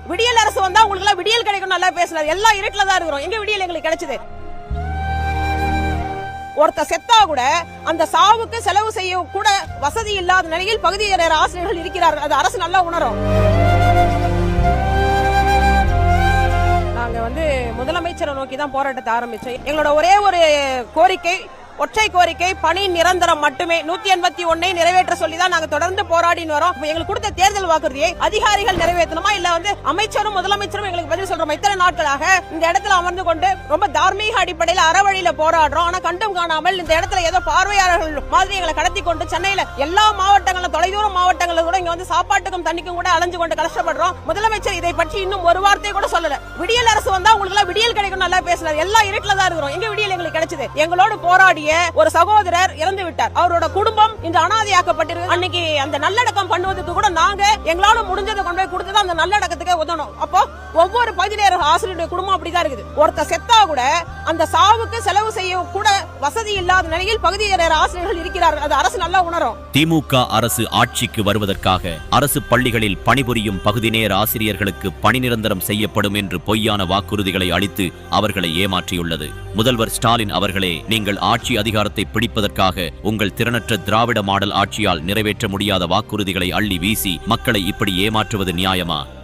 விடியல் அரசு வந்தா உங்களுக்கு எல்லாம் விடியல் கிடைக்கும் நல்லா பேசுறாரு. எல்லாம் இருட்டுல தான் இருக்கிறோம். எங்க விடியல் எங்களுக்கு கிடைச்சது? ஒருத்த செத்தா கூட அந்த சாவுக்கு செலவு செய்ய கூட வசதி இல்லாத நிலையில் பகுதி நேர ஆசிரியர்கள் இருக்கிறார்கள். அது அரசு நல்லா உணரும். நாங்க முதலமைச்சரை நோக்கி தான் போராட்டத்தை ஆரம்பிச்சோம். எங்களோட ஒரே ஒரு கோரிக்கை, ஒற்றை கோரிக்கை, பணி நிரந்தரம் மட்டுமே. 181 நிறைவேற்ற சொல்லிதான் நாங்க தொடர்ந்து போராடின்னு வரோம். எங்களுக்கு கொடுத்த தேர்தல் வாக்குறுதியை அதிகாரிகள் நிறைவேற்றணுமா, இல்ல அமைச்சரும் முதலமைச்சரும் எங்களுக்கு பதில் சொல்றோம். இத்தனை நாட்களாக இந்த இடத்துல அமர்ந்து கொண்டு ரொம்ப தார்மீக அடிப்படையில் அறவழியில போராடுறோம். ஆனா கண்டும் காணாமல் இந்த இடத்துல ஏதோ பார்வையாளர்கள் மாதிரி எங்களை கடத்தி கொண்டு சென்னையில எல்லா மாவட்டங்களும், தொலைதூர மாவட்டங்களில் கூட இங்க சாப்பாட்டுக்கும் தண்ணிக்கும் கூட அலைஞ்சு கொண்டு கஷ்டப்படுறோம். முதலமைச்சர் இதை பற்றி இன்னும் ஒரு வார்த்தை கூட சொல்லல. விடியல் அரசு வந்தா உங்களுக்கு எல்லாம் விடியல் கிடைக்கும் நல்லா பேசுறாரு. எல்லாம் இருட்டுல தான் இருக்கிறோம். எங்க விடியல் எங்களுக்கு கிடைச்சது? எங்களோடு போராடிய ஒரு சகோதரர் இறந்து விட்டார். அவரோட குடும்பம் இன்று அனாதையாக்கப்பட்டிருக்கு. அன்னைக்கு அந்த நல்லடக்கம் பண்ணுவதற்கு கூட நாங்க எங்களால முடிஞ்சதை கொண்டு போய் கொடுத்து அந்த நல்லடக்கத்துக்கு உதவணும். அப்போ ஒவ்வொரு பகுதி நேர ஆசிரியருடைய குடும்பம் அப்படிதான் இருக்குது. ஒருத்த செத்தா கூட அந்த சாவுக்கு செலவு செய்ய கூட வசதி இல்லாத நிலையில் பகுதி நேர ஆசிரியர்கள் இருக்கிறார்கள். அது அரசு நல்லா உணரும். திமுக அரசு ஆட்சிக்கு வருவதற்காக அரசு பள்ளிகளில் பணிபுரியும் பகுதி நேர ஆசிரியர்களுக்கு பணி நிரந்தரம் செய்யப்படும் என்று பொய்யான வாக்குறுதிகளை அளித்து அவர்களை ஏமாற்றியுள்ளது. முதல்வர் ஸ்டாலின் அவர்களே, நீங்கள் ஆட்சி அதிகாரத்தை பிடிப்பதற்காக உங்கள் திறனற்ற திராவிட மாடல் ஆட்சியால் நிறைவேற்ற முடியாத வாக்குறுதிகளை அள்ளி வீசி மக்களை இப்படி ஏமாற்றுவது நியாயமா?